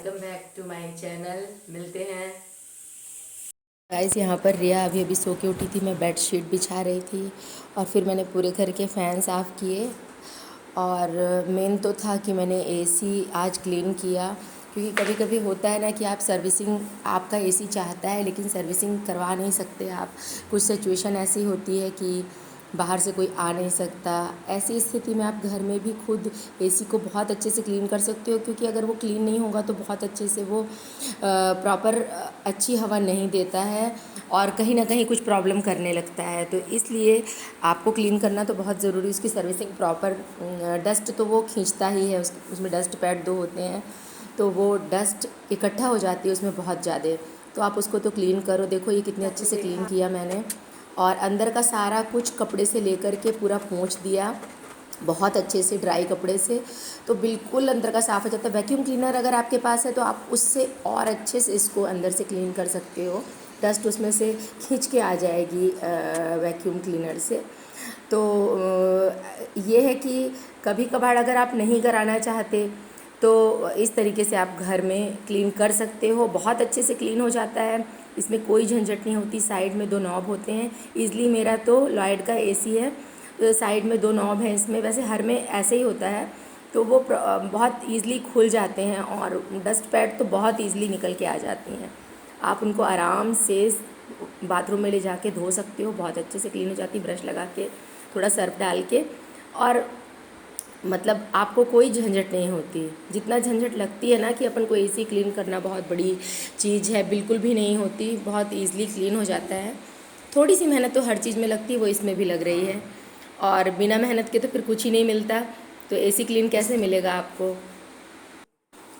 Welcome back to my channel. मिलते हैं guys. यहाँ पर रिया अभी अभी सो के उठी थी। मैं बेड शीट बिछा रही थी और फिर मैंने पूरे घर के फ़ैन साफ़ किए। और मेन तो था कि मैंने एसी आज क्लीन किया, क्योंकि कभी कभी होता है ना कि आप सर्विसिंग, आपका एसी चाहता है लेकिन सर्विसिंग करवा नहीं सकते आप। कुछ सिचुएशन ऐसी होती है कि बाहर से कोई आ नहीं सकता। ऐसी स्थिति में आप घर में भी खुद एसी को बहुत अच्छे से क्लीन कर सकते हो, क्योंकि अगर वो क्लीन नहीं होगा तो बहुत अच्छे से वो प्रॉपर अच्छी हवा नहीं देता है और कहीं ना कहीं कुछ प्रॉब्लम करने लगता है। तो इसलिए आपको क्लीन करना तो बहुत ज़रूरी है। उसकी सर्विसिंग प्रॉपर, डस्ट तो वो खींचता ही है, उसमें डस्ट पैड दो होते हैं, तो वो डस्ट इकट्ठा हो जाती है उसमें बहुत ज़्यादा। तो आप उसको तो क्लीन करो। देखो ये कितने अच्छे से क्लीन किया मैंने, और अंदर का सारा कुछ कपड़े से लेकर के पूरा पोंछ दिया बहुत अच्छे से, ड्राई कपड़े से। तो बिल्कुल अंदर का साफ़ हो जाता है। वैक्यूम क्लीनर अगर आपके पास है तो आप उससे और अच्छे से इसको अंदर से क्लीन कर सकते हो। डस्ट उसमें से खींच के आ जाएगी वैक्यूम क्लीनर से। तो ये है कि कभी कभार अगर आप नहीं कराना चाहते तो इस तरीके से आप घर में क्लीन कर सकते हो। बहुत अच्छे से क्लीन हो जाता है, इसमें कोई झंझट नहीं होती। साइड में दो नॉब होते हैं। ईज़िली मेरा तो लॉयड का एसी है, तो साइड में दो नॉब हैं इसमें। वैसे हर में ऐसे ही होता है, तो वो बहुत ईज़िली खुल जाते हैं और डस्ट पैड तो बहुत ईज़िली निकल के आ जाती हैं। आप उनको आराम से बाथरूम में ले जाके धो सकते हो, बहुत अच्छे से क्लीन हो जाती, ब्रश लगा के, थोड़ा सर्फ डाल के। और मतलब आपको कोई झंझट नहीं होती। जितना झंझट लगती है ना कि अपन को एसी क्लीन करना बहुत बड़ी चीज़ है, बिल्कुल भी नहीं होती। बहुत ईज़िली क्लीन हो जाता है। थोड़ी सी मेहनत तो हर चीज़ में लगती है, वो इसमें भी लग रही है। और बिना मेहनत के तो फिर कुछ ही नहीं मिलता। तो एसी क्लीन कैसे मिलेगा आपको।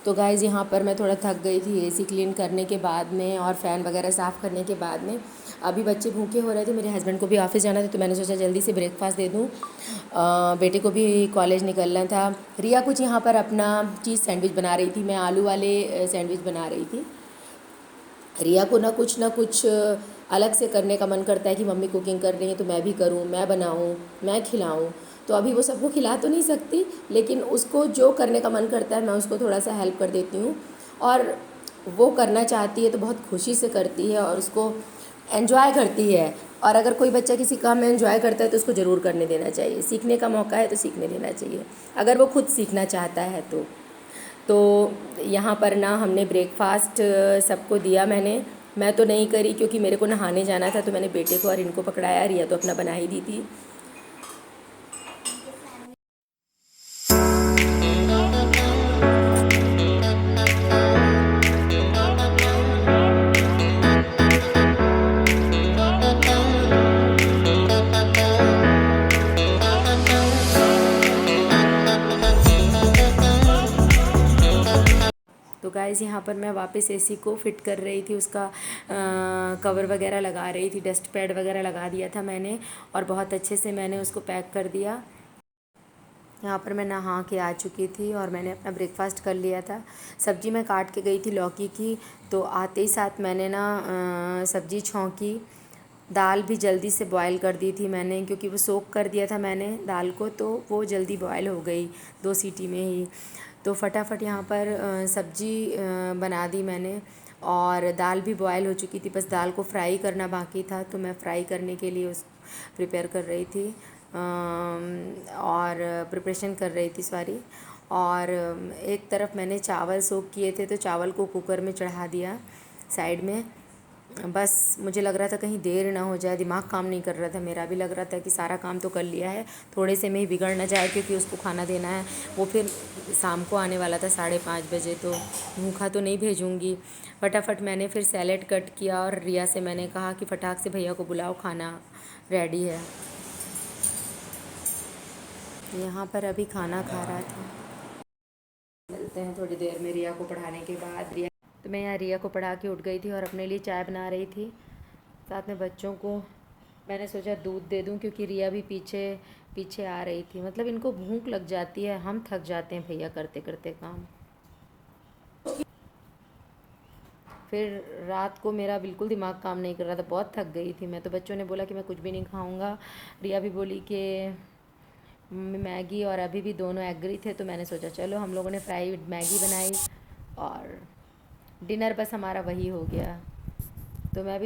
तो गाइज़ यहाँ पर मैं थोड़ा थक गई थी एसी क्लीन करने के बाद में और फ़ैन वगैरह साफ़ करने के बाद में। अभी बच्चे भूखे हो रहे थे, मेरे हस्बैंड को भी ऑफिस जाना था, तो मैंने सोचा जल्दी से ब्रेकफास्ट दे दूँ। बेटे को भी कॉलेज निकलना था। रिया कुछ यहाँ पर अपना चीज़ सैंडविच बना रही थी, मैं आलू वाले सैंडविच बना रही थी। रिया को ना कुछ अलग से करने का मन करता है कि मम्मी कुकिंग कर रही है तो मैं भी करूँ, मैं बनाऊँ, मैं खिलाऊँ। तो अभी वो सबको खिला तो नहीं सकती, लेकिन उसको जो करने का मन करता है मैं उसको थोड़ा सा हेल्प कर देती हूँ। और वो करना चाहती है तो बहुत खुशी से करती है और उसको एन्जॉय करती है। और अगर कोई बच्चा किसी काम में एन्जॉय करता है तो उसको ज़रूर करने देना चाहिए। सीखने का मौका है तो सीखने देना चाहिए, अगर वो खुद सीखना चाहता है तो यहाँ पर ना हमने ब्रेकफास्ट सबको दिया। मैं तो नहीं करी क्योंकि मेरे को नहाने जाना था, तो मैंने बेटे को और इनको पकड़ाया। रिया तो अपना बना ही दी थी। तो गाइस यहाँ पर मैं वापस एसी को फिट कर रही थी, उसका कवर वगैरह लगा रही थी, डस्ट पैड वगैरह लगा दिया था मैंने और बहुत अच्छे से मैंने उसको पैक कर दिया। यहाँ पर मैं नहा के आ चुकी थी और मैंने अपना ब्रेकफास्ट कर लिया था। सब्ज़ी मैं काट के गई थी लौकी की, तो आते ही साथ मैंने ना सब्ज़ी छौंकी। दाल भी जल्दी से बॉयल कर दी थी मैंने, क्योंकि वो सोक कर दिया था मैंने दाल को, तो वो जल्दी बॉयल हो गई 2 सीटी में ही। तो फटाफट यहाँ पर सब्ज़ी बना दी मैंने और दाल भी बॉयल हो चुकी थी, बस दाल को फ्राई करना बाकी था। तो मैं फ्राई करने के लिए उस प्रिपेयर कर रही थी और प्रिपरेशन कर रही थी, सॉरी। और एक तरफ मैंने चावल सोक किए थे, तो चावल को कुकर में चढ़ा दिया साइड में। बस मुझे लग रहा था कहीं देर ना हो जाए, दिमाग काम नहीं कर रहा था मेरा। भी लग रहा था कि सारा काम तो कर लिया है, थोड़े से में ही बिगड़ ना जाए, क्योंकि उसको खाना देना है। वो फिर शाम को आने वाला था 5:30 बजे, तो भूखा तो नहीं भेजूँगी। फटाफट मैंने फिर सैलेड कट किया और रिया से मैंने कहा कि फटाक से भैया को बुलाओ, खाना रेडी है। यहाँ पर अभी खाना खा रहा था। मिलते हैं थोड़ी देर में रिया को पढ़ाने के बाद। तो मैं यहाँ रिया को पढ़ा के उठ गई थी और अपने लिए चाय बना रही थी। साथ में बच्चों को मैंने सोचा दूध दे दूँ, क्योंकि रिया भी पीछे पीछे आ रही थी। मतलब इनको भूख लग जाती है, हम थक जाते हैं भैया करते करते काम। फिर रात को मेरा बिल्कुल दिमाग काम नहीं कर रहा था, बहुत थक गई थी मैं। तो बच्चों ने बोला कि मैं कुछ भी नहीं खाऊंगा। रिया भी बोली कि मैगी, और अभी भी दोनों एग्री थे। तो मैंने सोचा चलो हम लोगों ने फ्राइड मैगी बनाई और डिनर बस हमारा वही हो गया। तो मैं भी